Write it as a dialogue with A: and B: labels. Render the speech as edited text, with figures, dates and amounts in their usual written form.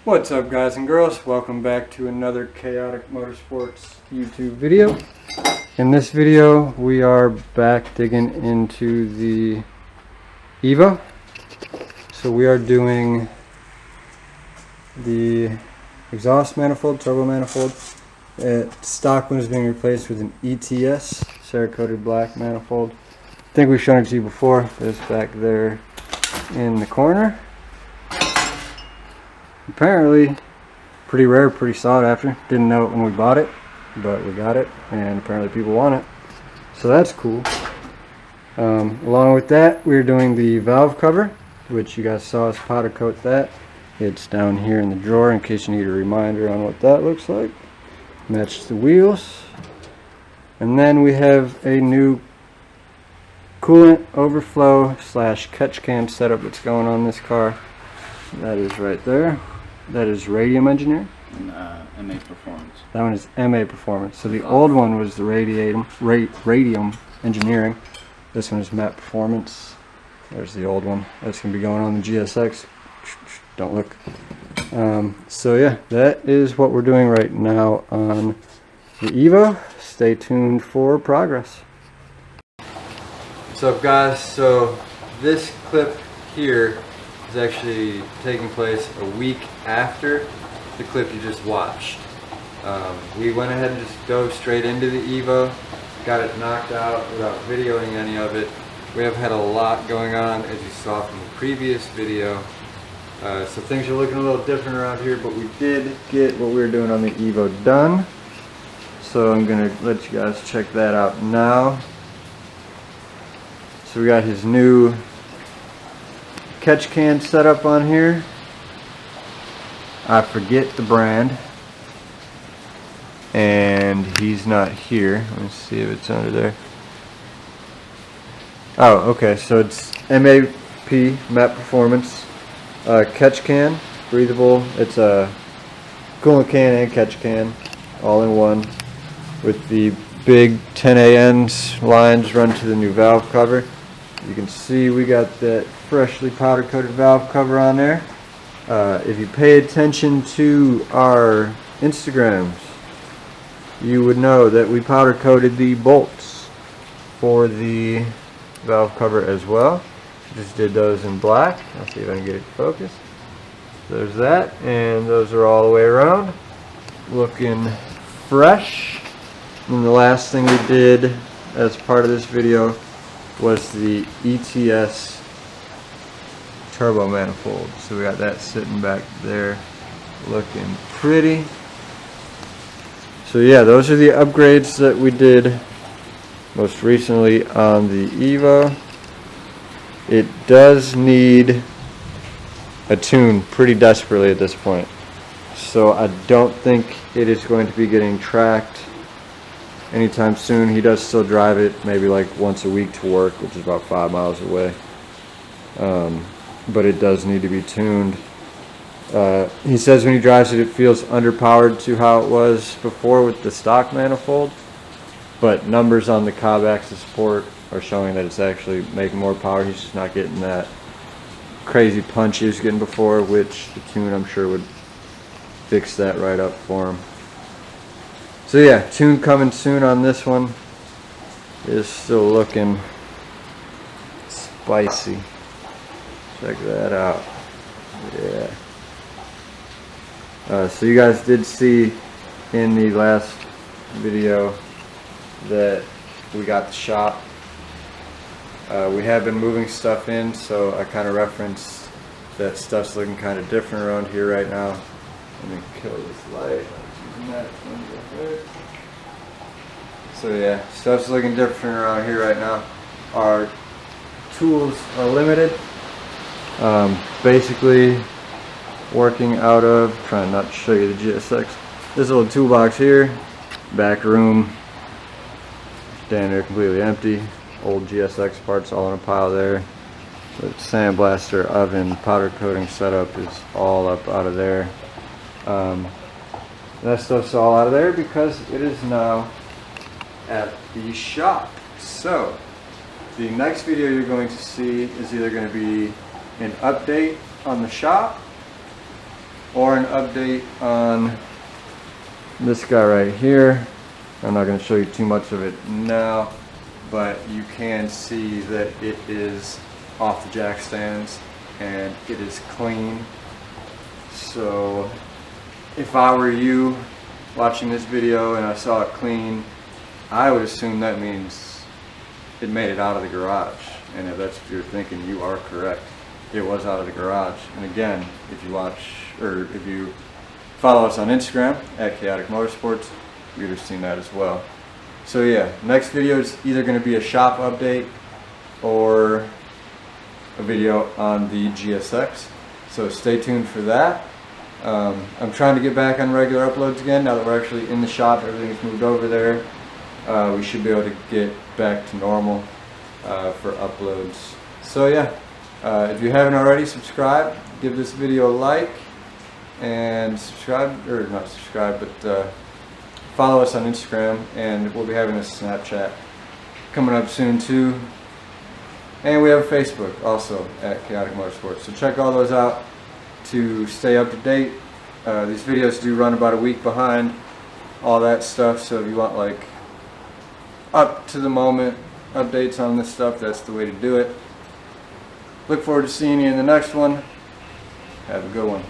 A: What's up, guys and girls? Welcome back to another Kayotic Motorsports YouTube video. In this video we are back digging into the Evo. So we are doing the exhaust manifold, turbo manifold. Stock one is being replaced with an ETS, Cerakoted black manifold. I think we've shown it to you before. It's back there in the corner. Apparently pretty rare, pretty sought after. Didn't know it when we bought it, but we got it, and apparently people want it, so that's cool. Along with that, we're doing the valve cover, which you guys saw us powder coat that. It's down here in the drawer in case you need a reminder on what that looks like. Match the wheels. And then we have a new coolant overflow / catch can setup that's going on this car. That is right there. That is Radium Engineering.
B: And MA Performance.
A: That one is MA Performance. So the old one was the Radium Engineering. This one is Matte Performance. There's the old one. That's going to be going on the GSX. Don't look. So yeah, that is what we're doing right now on the Evo. Stay tuned for progress. What's up, guys? So this clip here is actually taking place a week after the clip you just watched. We went ahead and just dove straight into the Evo, got it knocked out without videoing any of it. We have had a lot going on, as you saw from the previous video, so things are looking a little different around here, but we did get what we were doing on the Evo done, so I'm gonna let you guys check that out now. So we got his new catch can set up on here. I forget the brand, and he's not here. Let me see if it's under there. Oh, okay, so it's MAP, Matte Performance catch can, breathable. It's a coolant can and catch can all in one, with the big 10AN lines run to the new valve cover. You can see we got that freshly powder coated valve cover on there. If you pay attention to our Instagrams, you would know that we powder coated the bolts for the valve cover as well. Just did those in black. I'll see if I can get it focused. There's that, and those are all the way around, looking fresh. And the last thing we did as part of this video was the ETS turbo manifold. So we got that sitting back there looking pretty. So yeah, those are the upgrades that we did most recently on the Evo. It does need a tune pretty desperately at this point, so I don't think it is going to be getting tracked anytime soon. He does still drive it maybe like once a week to work, which is about 5 miles away, but it does need to be tuned. He says when he drives it, it feels underpowered to how it was before with the stock manifold, but numbers on the Cobb axis support are showing that it's actually making more power. He's just not getting that crazy punch he was getting before, which the tune I'm sure would fix that right up for him. So yeah, tune coming soon on this one. Is still looking spicy. Check that out. Yeah. So you guys did see in the last video that we got the shop. We have been moving stuff in, so I kind of referenced that stuff's looking kind of different around here right now. Let me kill this light. So yeah, stuff's looking different around here right now. Our tools are limited. Basically working out of, trying not to show you the GSX, this little toolbox here, back room, down there completely empty. Old GSX parts all in a pile there. The sandblaster, oven, powder coating setup is all up out of there. That stuff's all out of there because it is now at the shop. So the next video you're going to see is either going to be an update on the shop, or an update on this guy right here. I'm not going to show you too much of it now, but you can see that it is off the jack stands and it is clean. So if I were you watching this video and I saw it clean, I would assume that means it made it out of the garage. And if that's what you're thinking, you are correct. It was out of the garage. And again, if you follow us on Instagram at Kayotic Motorsports, you'd have seen that as well. So yeah, next video is either going to be a shop update or a video on the GSX. So stay tuned for that. I'm trying to get back on regular uploads again now that we're actually in the shop. Everything's moved over there. We should be able to get back to normal for uploads. So yeah, if you haven't already, subscribe, give this video a like, and follow us on Instagram, and we'll be having a Snapchat coming up soon too. And we have a Facebook also at Kayotic Motorsports. So check all those out to stay up to date. These videos do run about a week behind all that stuff, so if you want like up to the moment updates on this stuff, that's the way to do it. Look forward to seeing you in the next one. Have a good one.